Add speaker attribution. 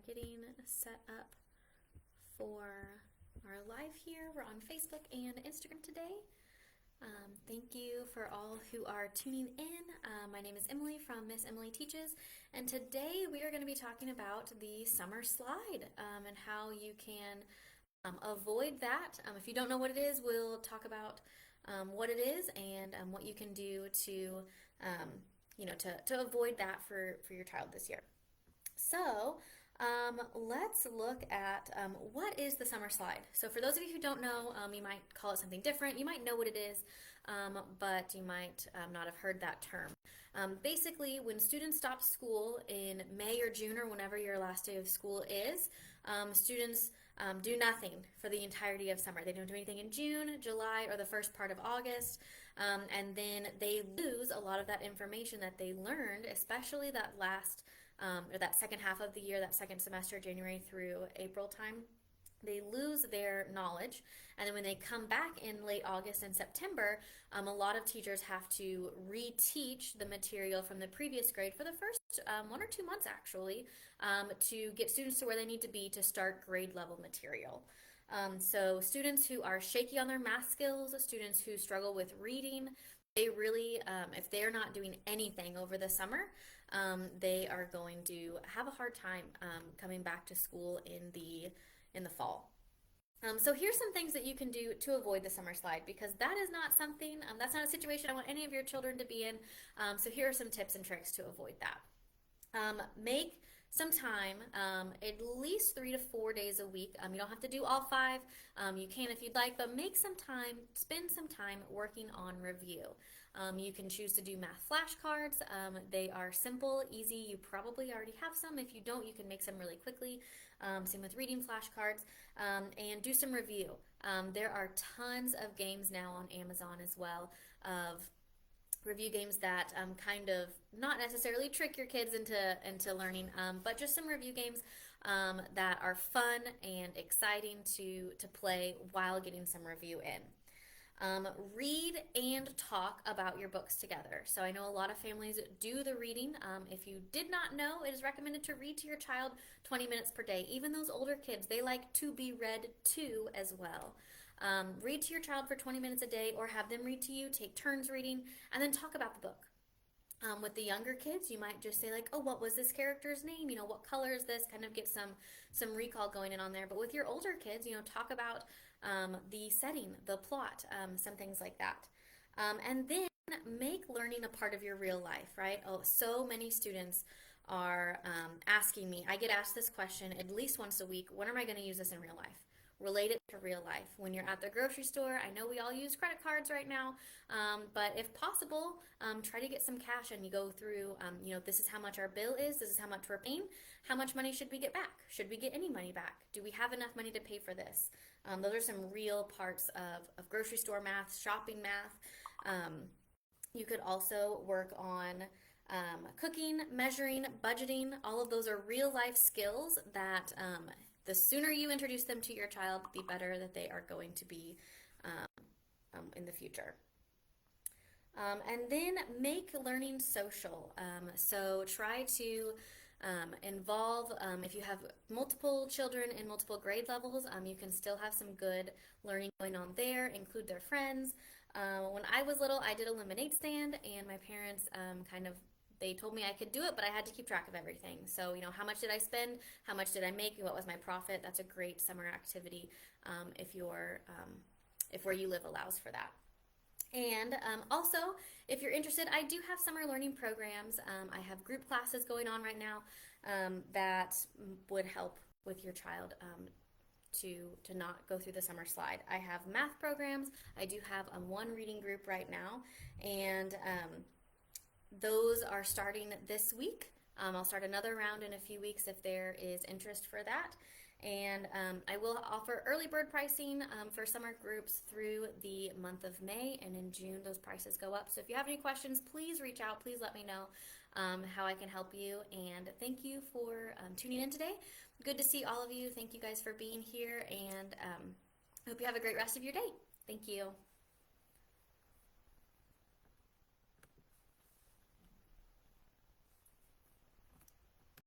Speaker 1: getting set up for our live here. We're on Facebook and Instagram today. Thank you for all who are tuning in. My name is Emily from Miss Emily Teaches, and today we are going to be talking about the summer slide and how you can avoid that. If you don't know what it is, we'll talk about what it is and what you can do to, to avoid that for your child this year. So let's look at what is the summer slide. So for those of you who don't know, you might call it something different. You might know what it is, but you might not have heard that term. Basically, when students stop school in May or June or whenever your last day of school is, students do nothing for the entirety of summer. They don't do anything in June, July, or the first part of August, and then they lose a lot of that information that they learned, especially that last or that second half of the year, that second semester, January through April time. They lose their knowledge, and then when they come back in late August and September, a lot of teachers have to reteach the material from the previous grade for the first 1 or 2 months actually, to get students to where they need to be to start grade level material. So students who are shaky on their math skills, students who struggle with reading, they really, if they're not doing anything over the summer, they are going to have a hard time coming back to school in the fall. So here's some things that you can do to avoid the summer slide, because that is not something, that's not a situation I want any of your children to be in. So here are some tips and tricks to avoid that. Make some time, at least 3 to 4 days a week. You don't have to do all 5. You can if you'd like, but make some time, spend some time working on review. You can choose to do math flashcards. They are simple, easy. You probably already have some. If you don't, you can make some really quickly. Same with reading flashcards, and do some review. There are tons of games now on Amazon as well of review games that kind of not necessarily trick your kids into learning, but just some review games that are fun and exciting to play while getting some review in. Read and talk about your books together. So I know a lot of families do the reading. If you did not know, it is recommended to read to your child 20 minutes per day. Even those older kids, they like to be read to as well. Read to your child for 20 minutes a day, or have them read to you, take turns reading, and then talk about the book. With the younger kids, you might just say like, oh, what was this character's name? What color is this? Kind of get some recall going in on there. But with your older kids, talk about the setting, the plot, some things like that. And then make learning a part of your real life, right? Oh, so many students are asking me, I get asked this question at least once a week, when am I going to use this in real life? Relate it to real life. When you're at the grocery store, I know we all use credit cards right now, but if possible, try to get some cash and you go through, this is how much our bill is, this is how much we're paying, how much money should we get back? Should we get any money back? Do we have enough money to pay for this? Those are some real parts of grocery store math, shopping math. You could also work on cooking, measuring, budgeting. All of those are real life skills that the sooner you introduce them to your child, the better that they are going to be in the future. And then make learning social. So try to involve, if you have multiple children in multiple grade levels, you can still have some good learning going on there, include their friends. When I was little, I did a lemonade stand, and my parents they told me I could do it, but I had to keep track of everything. So, how much did I spend? How much did I make? What was my profit? That's a great summer activity if where you live allows for that. And also, if you're interested, I do have summer learning programs. I have group classes going on right now that would help with your child to not go through the summer slide. I have math programs. I do have one reading group right now, and those are starting this week. I'll start another round in a few weeks if there is interest for that. And I will offer early bird pricing for summer groups through the month of May, and in June those prices go up. So if you have any questions, please reach out. Please let me know how I can help you. And thank you for tuning in today. Good to see all of you. Thank you guys for being here, and I hope you have a great rest of your day. Thank you.